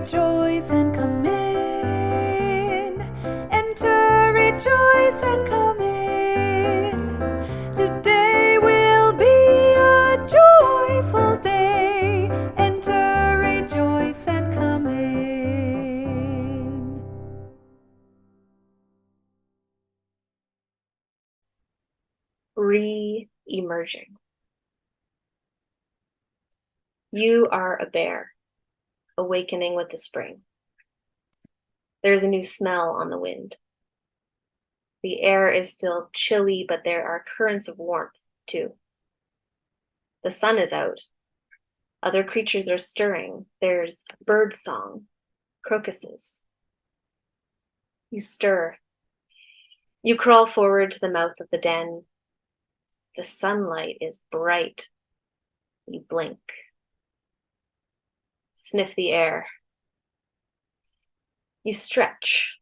rejoice and come in. Enter, rejoice and come in. Today will be a joyful day. Enter, rejoice and come in. Reemerging. You are a bear, awakening with the spring. There's a new smell on the wind. The air is still chilly, but there are currents of warmth, too. The sun is out. Other creatures are stirring. There's bird song, crocuses. You stir. You crawl forward to the mouth of the den. The sunlight is bright. You blink. Sniff the air. You stretch,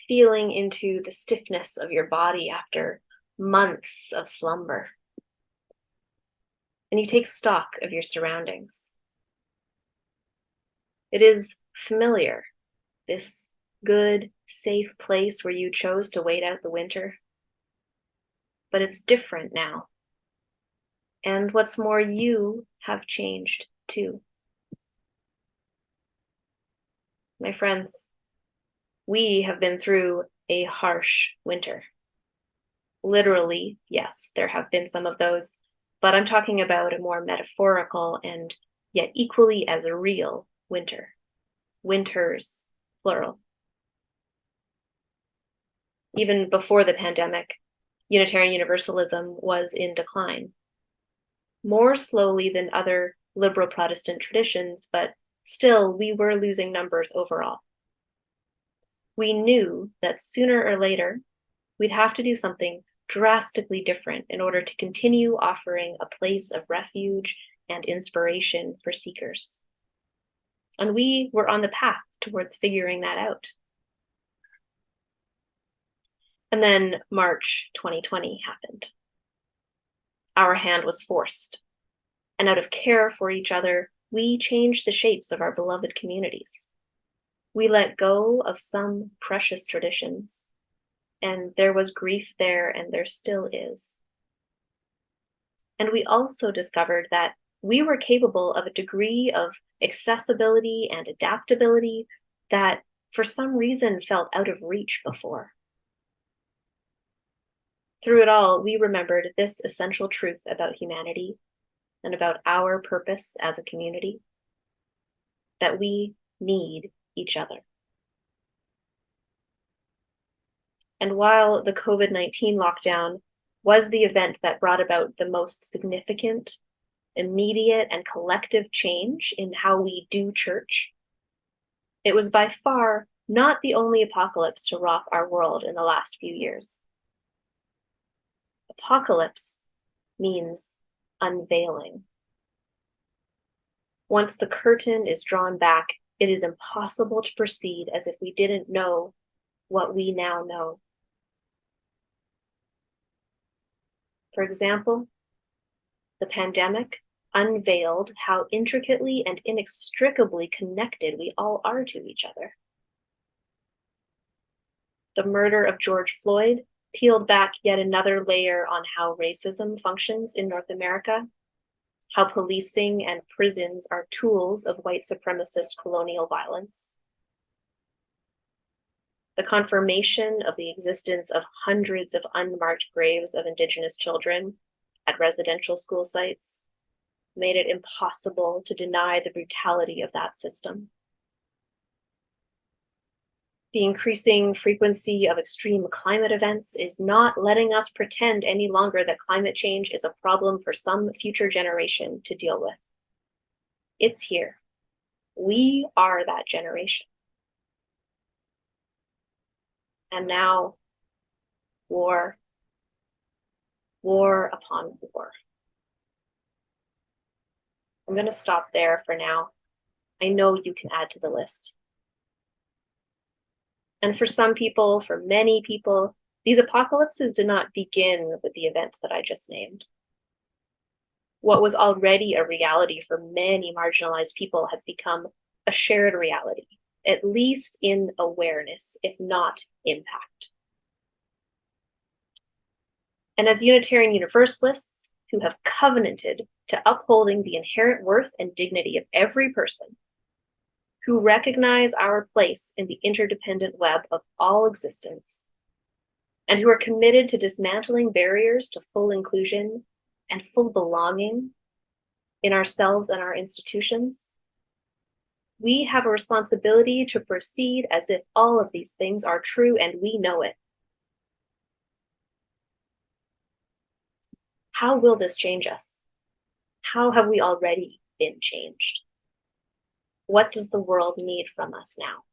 feeling into the stiffness of your body after months of slumber. And you take stock of your surroundings. It is familiar, this good, safe place where you chose to wait out the winter. But it's different now. And what's more, you have changed too. My friends, we have been through a harsh winter. Literally, yes, there have been some of those, but I'm talking about a more metaphorical and yet equally as real winter. Winters, plural. Even before the pandemic, Unitarian Universalism was in decline. More slowly than other liberal Protestant traditions, but still, we were losing numbers overall. We knew that sooner or later, we'd have to do something drastically different in order to continue offering a place of refuge and inspiration for seekers. And we were on the path towards figuring that out. And then March 2020 happened. Our hand was forced, and out of care for each other, we changed the shapes of our beloved communities. We let go of some precious traditions, and there was grief there, and there still is. And we also discovered that we were capable of a degree of accessibility and adaptability that for some reason felt out of reach before. Through it all, we remembered this essential truth about humanity and about our purpose as a community, that we need each other. And while the COVID-19 lockdown was the event that brought about the most significant, immediate, and collective change in how we do church, it was by far not the only apocalypse to rock our world in the last few years. Apocalypse means unveiling. Once the curtain is drawn back, it is impossible to proceed as if we didn't know what we now know. For example, the pandemic unveiled how intricately and inextricably connected we all are to each other. The murder of George Floyd peeled back yet another layer on how racism functions in North America, how policing and prisons are tools of white supremacist colonial violence. The confirmation of the existence of hundreds of unmarked graves of Indigenous children at residential school sites made it impossible to deny the brutality of that system. The increasing frequency of extreme climate events is not letting us pretend any longer that climate change is a problem for some future generation to deal with. It's here. We are that generation. And now, war upon war. I'm going to stop there for now. I know you can add to the list. And for some people, for many people, these apocalypses did not begin with the events that I just named. What was already a reality for many marginalized people has become a shared reality at least in awareness, if not impact. And as Unitarian Universalists who have covenanted to upholding the inherent worth and dignity of every person, who recognize our place in the interdependent web of all existence, and who are committed to dismantling barriers to full inclusion and full belonging in ourselves and our institutions, we have a responsibility to proceed as if all of these things are true and we know it. How will this change us? How have we already been changed? What does the world need from us now?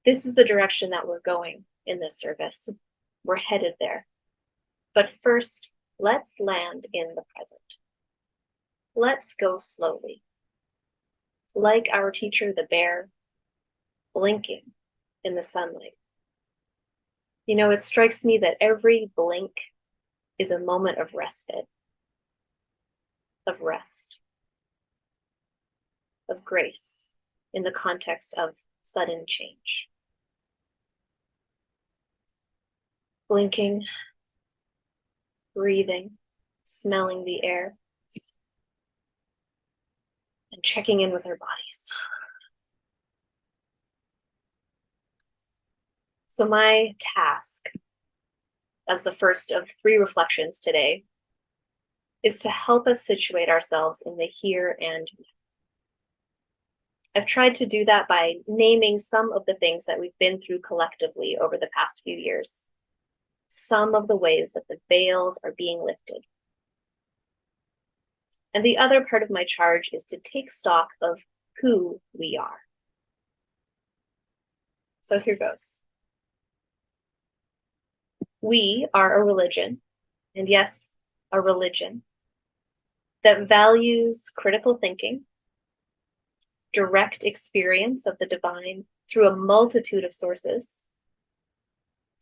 This is the direction that we're going in this service. We're headed there. But first, let's land in the present. Let's go slowly. Like our teacher, the bear, blinking in the sunlight. You know, it strikes me that every blink is a moment of respite, of rest, of grace in the context of sudden change. Blinking, breathing, smelling the air, and checking in with our bodies. So my task, as the first of 3 reflections today, is to help us situate ourselves in the here and now. I've tried to do that by naming some of the things that we've been through collectively over the past few years, some of the ways that the veils are being lifted. And the other part of my charge is to take stock of who we are. So here goes. We are a religion, and yes, a religion, that values critical thinking, direct experience of the divine through a multitude of sources,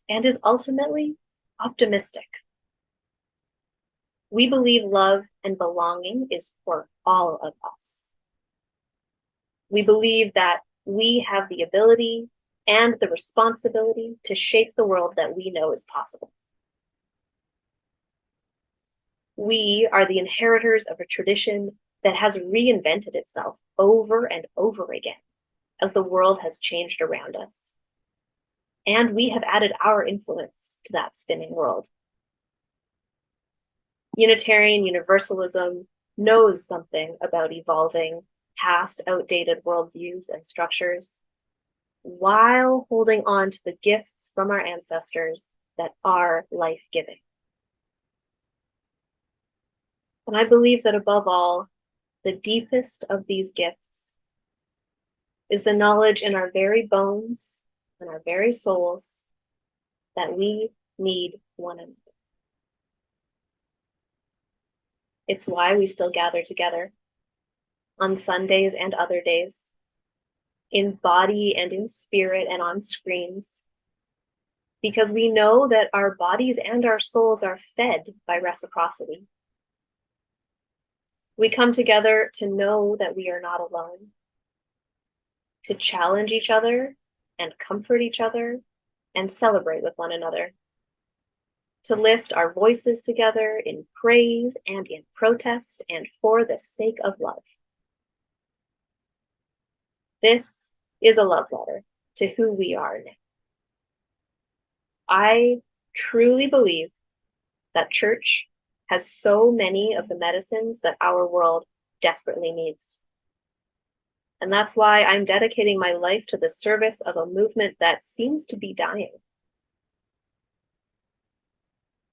and is ultimately optimistic. We believe love and belonging is for all of us. We believe that we have the ability and the responsibility to shape the world that we know is possible. We are the inheritors of a tradition that has reinvented itself over and over again as the world has changed around us. And we have added our influence to that spinning world. Unitarian Universalism knows something about evolving past outdated worldviews and structures, while holding on to the gifts from our ancestors that are life-giving. And I believe that above all, the deepest of these gifts is the knowledge in our very bones and our very souls that we need one another. It's why we still gather together on Sundays and other days, in body and in spirit and on screens, because we know that our bodies and our souls are fed by reciprocity. We come together to know that we are not alone, to challenge each other and comfort each other and celebrate with one another, to lift our voices together in praise and in protest and for the sake of love. This is a love letter to who we are now. I truly believe that church has so many of the medicines that our world desperately needs. And that's why I'm dedicating my life to the service of a movement that seems to be dying.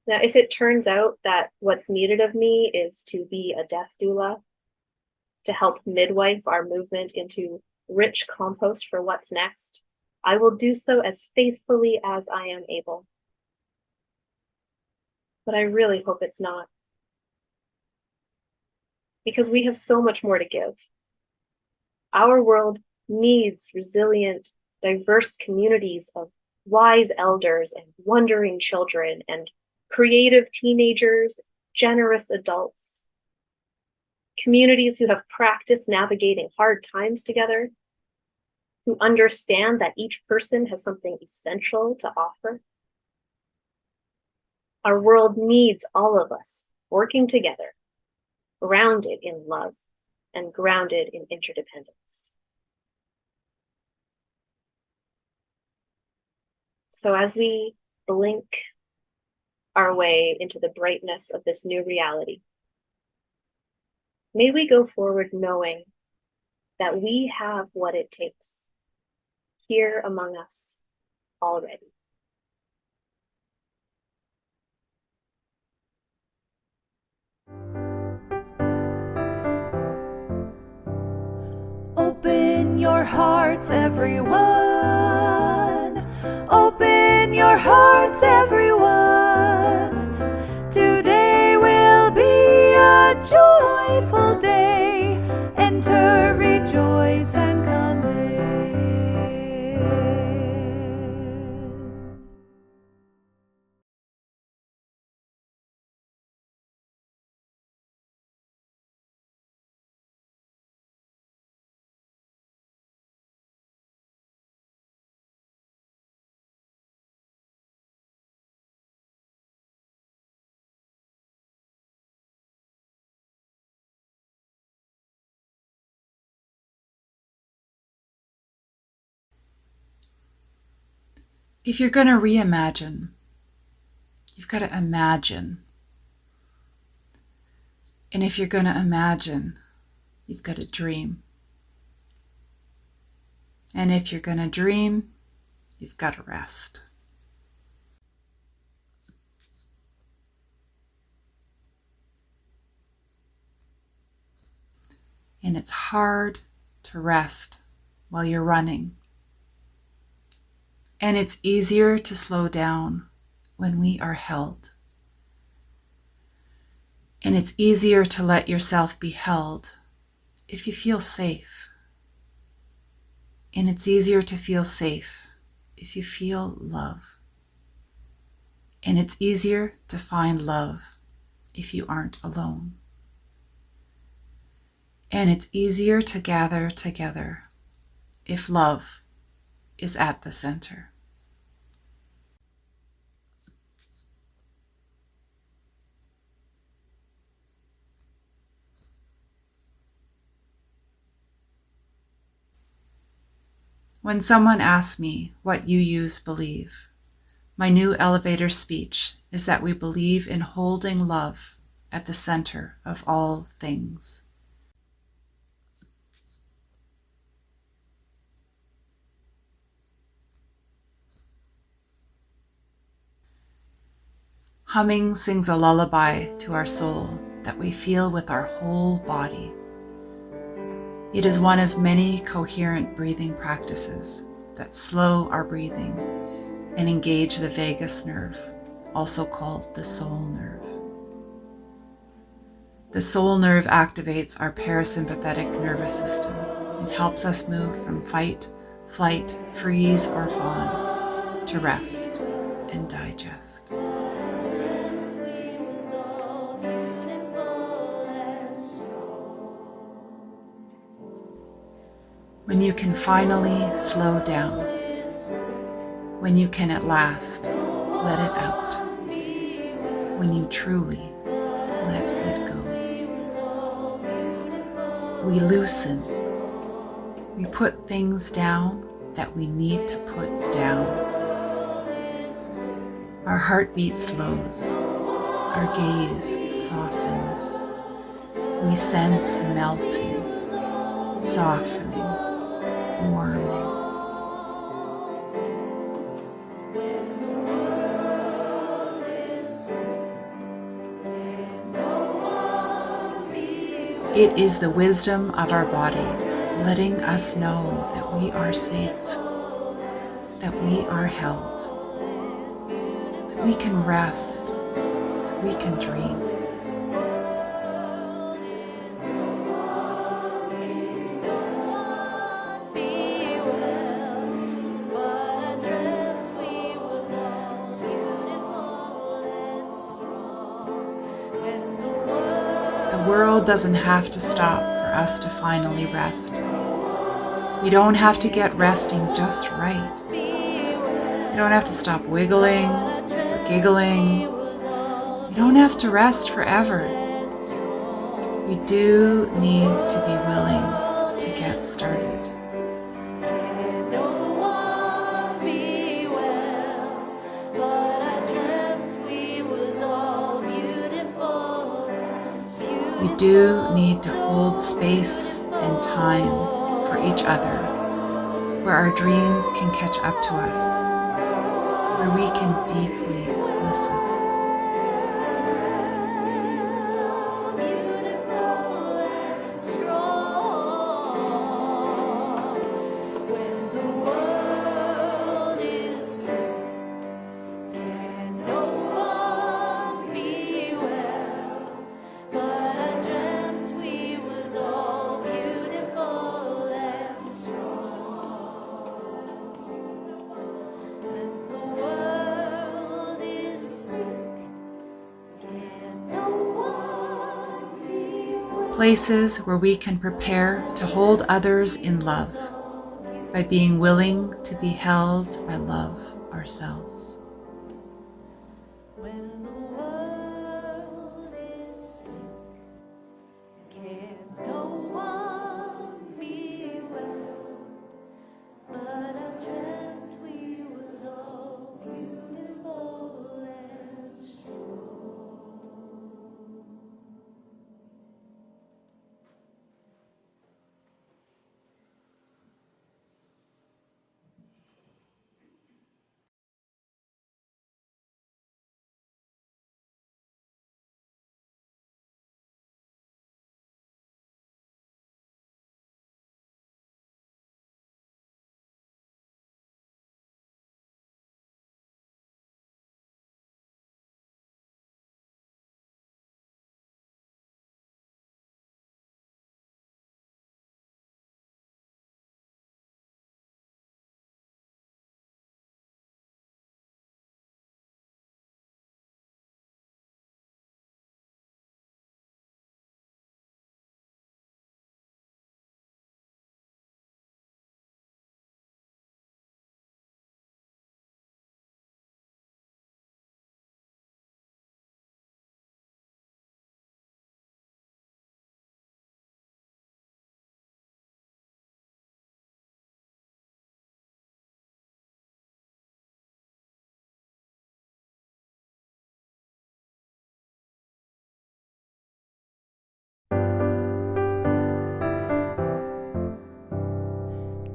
Now, if it turns out that what's needed of me is to be a death doula, to help midwife our movement into rich compost for what's next, I will do so as faithfully as I am able. But I really hope it's not. Because we have so much more to give. Our world needs resilient, diverse communities of wise elders and wondering children and creative teenagers, generous adults, communities who have practiced navigating hard times together, who understand that each person has something essential to offer. Our world needs all of us working together, grounded in love and grounded in interdependence. So as we blink our way into the brightness of this new reality, may we go forward knowing that we have what it takes here among us already. Open your hearts, everyone. Open your hearts, everyone. Today will be a joyful day. Enter, rejoice, and come in. If you're going to reimagine, you've got to imagine. And if you're going to imagine, you've got to dream. And if you're going to dream, you've got to rest. And it's hard to rest while you're running. And it's easier to slow down when we are held. And it's easier to let yourself be held if you feel safe. And it's easier to feel safe if you feel love. And it's easier to find love if you aren't alone. And it's easier to gather together if love is at the center. When someone asks me what UUs believe, my new elevator speech is that we believe in holding love at the center of all things. Humming sings a lullaby to our soul that we feel with our whole body. It is one of many coherent breathing practices that slow our breathing and engage the vagus nerve, also called the soul nerve. The soul nerve activates our parasympathetic nervous system and helps us move from fight, flight, freeze, or fawn to rest and digest. When you can finally slow down, when you can at last let it out, when you truly let it go. We loosen, we put things down that we need to put down. Our heartbeat slows, our gaze softens. We sense melting, softening, warming. It is the wisdom of our body letting us know that we are safe, that we are held, that we can rest, that we can dream. The world doesn't have to stop for us to finally rest. We don't have to get resting just right. We don't have to stop wiggling or giggling. We don't have to rest forever. We do need to be willing to get started. We do need to hold space and time for each other, where our dreams can catch up to us, where we can deeply listen. Places where we can prepare to hold others in love by being willing to be held by love ourselves. When the world is sick, can no one be well? But I dreamt we was all beautiful and strong.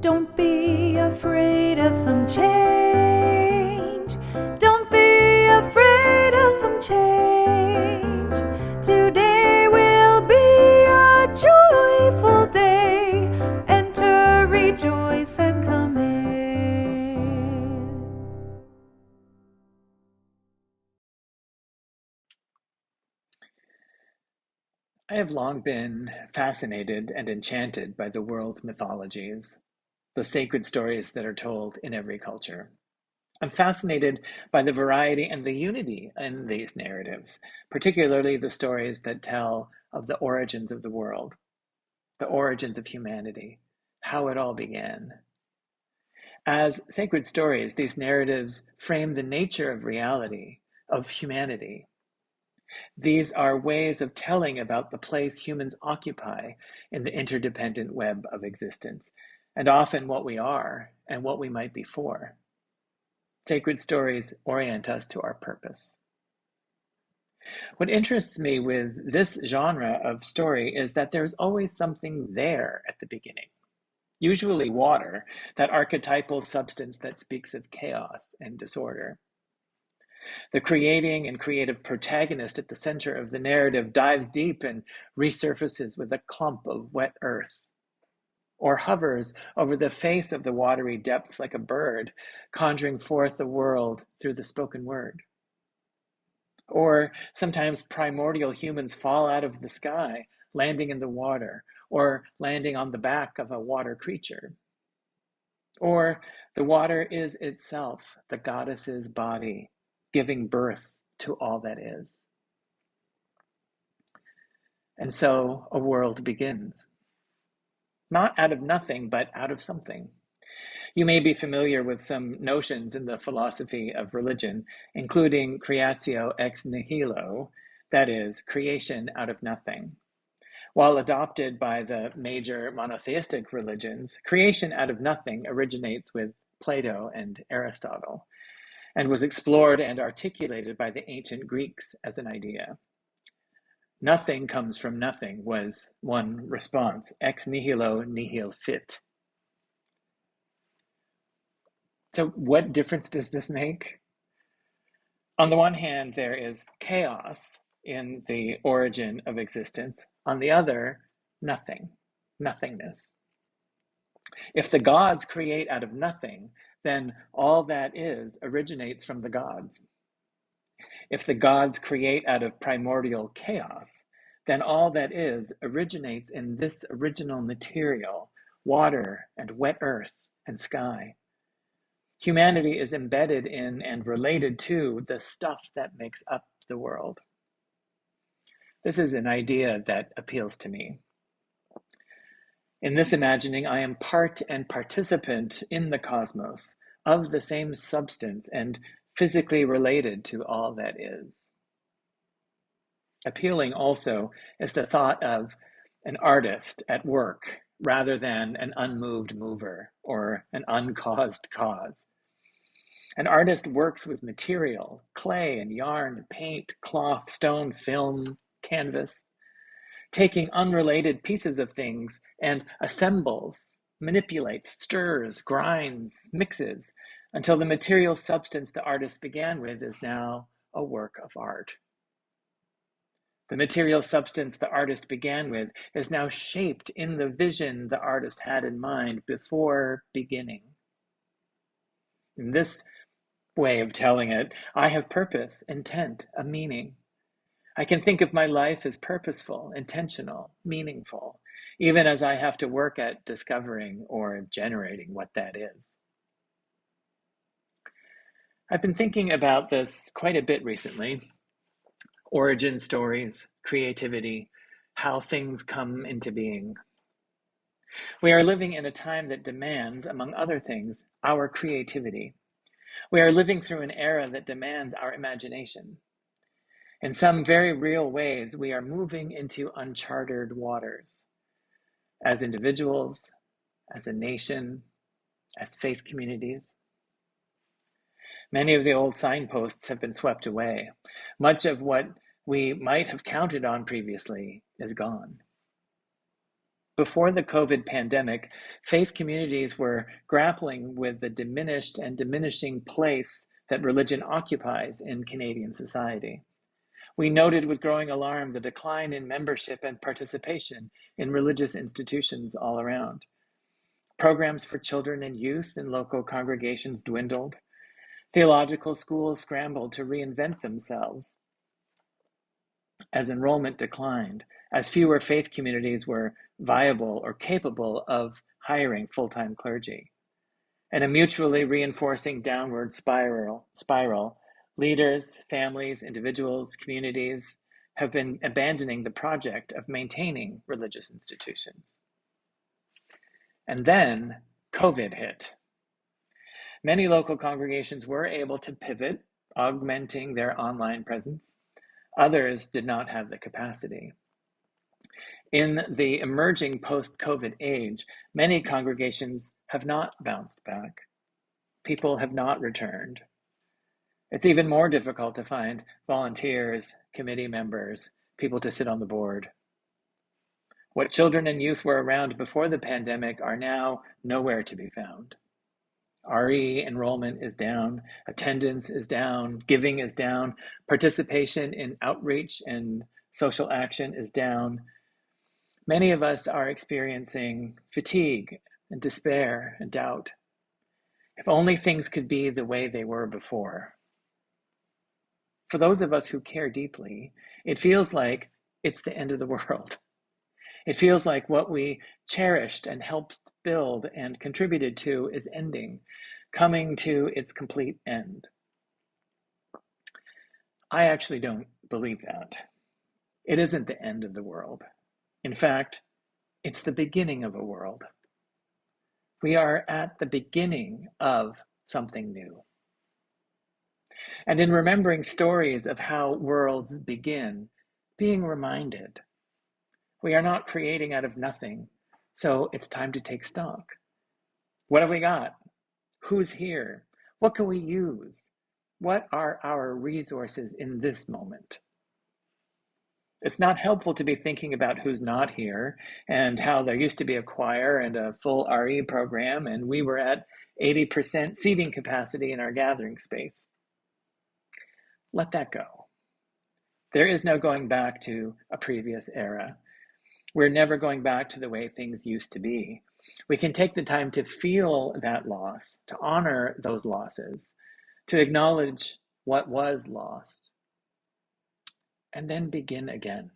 Don't be afraid of some change. Don't be afraid of some change. Today will be a joyful day. Enter, rejoice, and come in. I have long been fascinated and enchanted by the world's mythologies, the sacred stories that are told in every culture. I'm fascinated by the variety and the unity in these narratives, particularly the stories that tell of the origins of the world, the origins of humanity, how it all began. As sacred stories, these narratives frame the nature of reality, of humanity. These are ways of telling about the place humans occupy in the interdependent web of existence, and often what we are and what we might be for. Sacred stories orient us to our purpose. What interests me with this genre of story is that there's always something there at the beginning. Usually water, that archetypal substance that speaks of chaos and disorder. The creating and creative protagonist at the center of the narrative dives deep and resurfaces with a clump of wet earth, or hovers over the face of the watery depths like a bird, conjuring forth the world through the spoken word. Or sometimes primordial humans fall out of the sky, landing in the water, or landing on the back of a water creature. Or the water is itself the goddess's body, giving birth to all that is. And so a world begins. Not out of nothing, but out of something. You may be familiar with some notions in the philosophy of religion, including creatio ex nihilo, that is, creation out of nothing. While adopted by the major monotheistic religions, creation out of nothing originates with Plato and Aristotle, and was explored and articulated by the ancient Greeks as an idea. Nothing comes from nothing was one response. Ex nihilo nihil fit. So what difference does this make? On the one hand, there is chaos in the origin of existence. On the other, nothing, nothingness. If the gods create out of nothing, then all that is originates from the gods. If the gods create out of primordial chaos, then all that is originates in this original material, water and wet earth and sky. Humanity is embedded in and related to the stuff that makes up the world. This is an idea that appeals to me. In this imagining, I am part and participant in the cosmos, of the same substance and physically related to all that is. Appealing also is the thought of an artist at work rather than an unmoved mover or an uncaused cause. An artist works with material, clay and yarn, paint, cloth, stone, film, canvas, taking unrelated pieces of things and assembles, manipulates, stirs, grinds, mixes, until the material substance the artist began with is now a work of art. The material substance the artist began with is now shaped in the vision the artist had in mind before beginning. In this way of telling it, I have purpose, intent, a meaning. I can think of my life as purposeful, intentional, meaningful, even as I have to work at discovering or generating what that is. I've been thinking about this quite a bit recently. Origin stories, creativity, how things come into being. We are living in a time that demands, among other things, our creativity. We are living through an era that demands our imagination. In some very real ways, we are moving into uncharted waters. As individuals, as a nation, as faith communities. Many of the old signposts have been swept away. Much of what we might have counted on previously is gone. Before the COVID pandemic, faith communities were grappling with the diminished and diminishing place that religion occupies in Canadian society. We noted with growing alarm the decline in membership and participation in religious institutions all around. Programs for children and youth in local congregations dwindled. Theological schools scrambled to reinvent themselves as enrollment declined, as fewer faith communities were viable or capable of hiring full-time clergy. In a mutually reinforcing downward spiral, leaders, families, individuals, communities have been abandoning the project of maintaining religious institutions. And then COVID hit. Many local congregations were able to pivot, augmenting their online presence. Others did not have the capacity. In the emerging post-COVID age, many congregations have not bounced back. People have not returned. It's even more difficult to find volunteers, committee members, people to sit on the board. What children and youth were around before the pandemic are now nowhere to be found. RE enrollment is down, attendance is down, giving is down, participation in outreach and social action is down. Many of us are experiencing fatigue and despair and doubt. If only things could be the way they were before. For those of us who care deeply, it feels like it's the end of the world. It feels like what we cherished and helped build and contributed to is ending, coming to its complete end. I actually don't believe that. It isn't the end of the world. In fact, it's the beginning of a world. We are at the beginning of something new. And in remembering stories of how worlds begin, being reminded we are not creating out of nothing, so it's time to take stock. What have we got? Who's here? What can we use? What are our resources in this moment? It's not helpful to be thinking about who's not here and how there used to be a choir and a full RE program, and we were at 80% seating capacity in our gathering space. Let that go. There is no going back to a previous era. We're never going back to the way things used to be. We can take the time to feel that loss, to honor those losses, to acknowledge what was lost, and then begin again.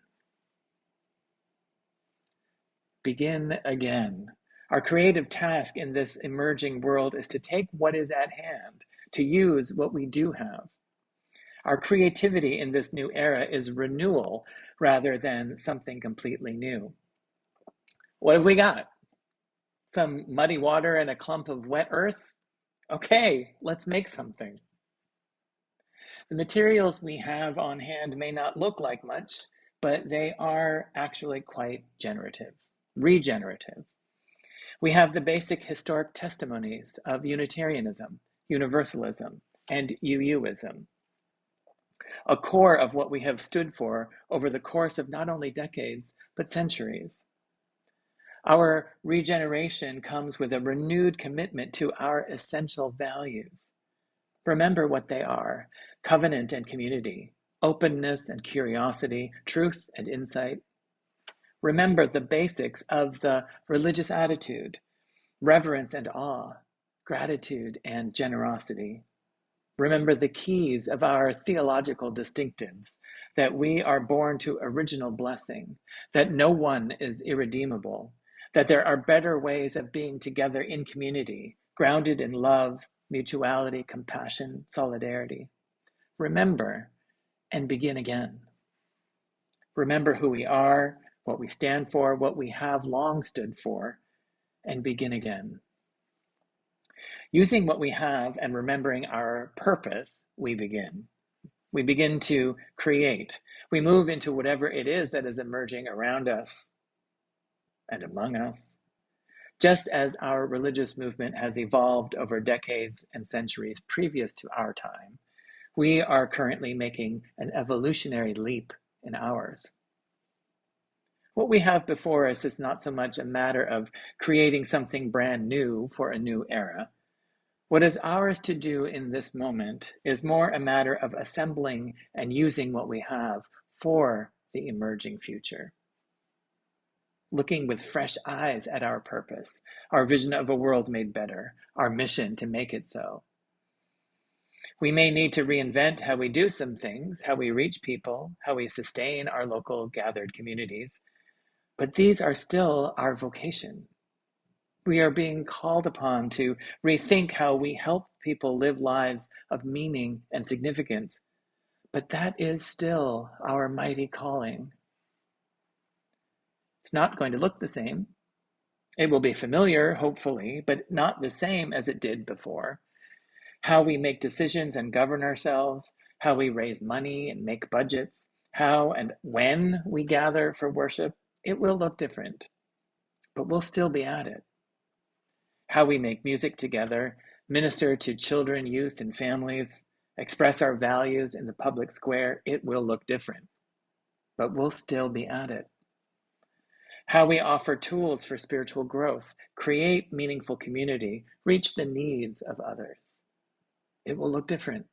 Begin again. Our creative task in this emerging world is to take what is at hand, to use what we do have. Our creativity in this new era is renewal rather than something completely new. What have we got? Some muddy water and a clump of wet earth? Okay, let's make something. The materials we have on hand may not look like much, but they are actually quite regenerative. We have the basic historic testimonies of Unitarianism, Universalism, and UUism, a core of what we have stood for over the course of not only decades, but centuries. Our regeneration comes with a renewed commitment to our essential values. Remember what they are: covenant and community, openness and curiosity, truth and insight. Remember the basics of the religious attitude: reverence and awe, gratitude and generosity. Remember the keys of our theological distinctives: that we are born to original blessing, that no one is irredeemable, that there are better ways of being together in community, grounded in love, mutuality, compassion, solidarity. Remember and begin again. Remember who we are, what we stand for, what we have long stood for, and begin again. Using what we have and remembering our purpose, we begin. We begin to create. We move into whatever it is that is emerging around us and among us. Just as our religious movement has evolved over decades and centuries previous to our time, we are currently making an evolutionary leap in ours. What we have before us is not so much a matter of creating something brand new for a new era. What is ours to do in this moment is more a matter of assembling and using what we have for the emerging future. Looking with fresh eyes at our purpose, our vision of a world made better, our mission to make it so. We may need to reinvent how we do some things, how we reach people, how we sustain our local gathered communities, but these are still our vocation. We are being called upon to rethink how we help people live lives of meaning and significance, but that is still our mighty calling. It's not going to look the same. It will be familiar, hopefully, but not the same as it did before. How we make decisions and govern ourselves, how we raise money and make budgets, how and when we gather for worship, it will look different, but we'll still be at it. How we make music together, minister to children, youth, and families, express our values in the public square, it will look different, but we'll still be at it. How we offer tools for spiritual growth, create meaningful community, reach the needs of others. It will look different,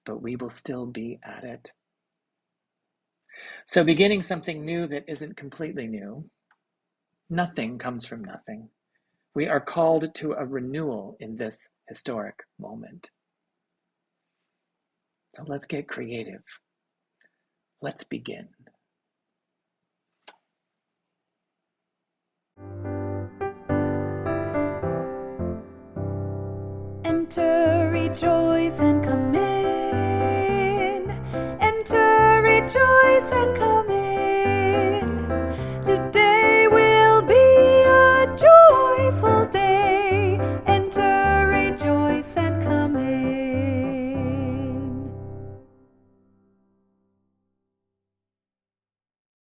but we will still be at it. So beginning something new that isn't completely new, nothing comes from nothing. We are called to a renewal in this historic moment. So let's get creative. Let's begin. Enter, rejoice, and come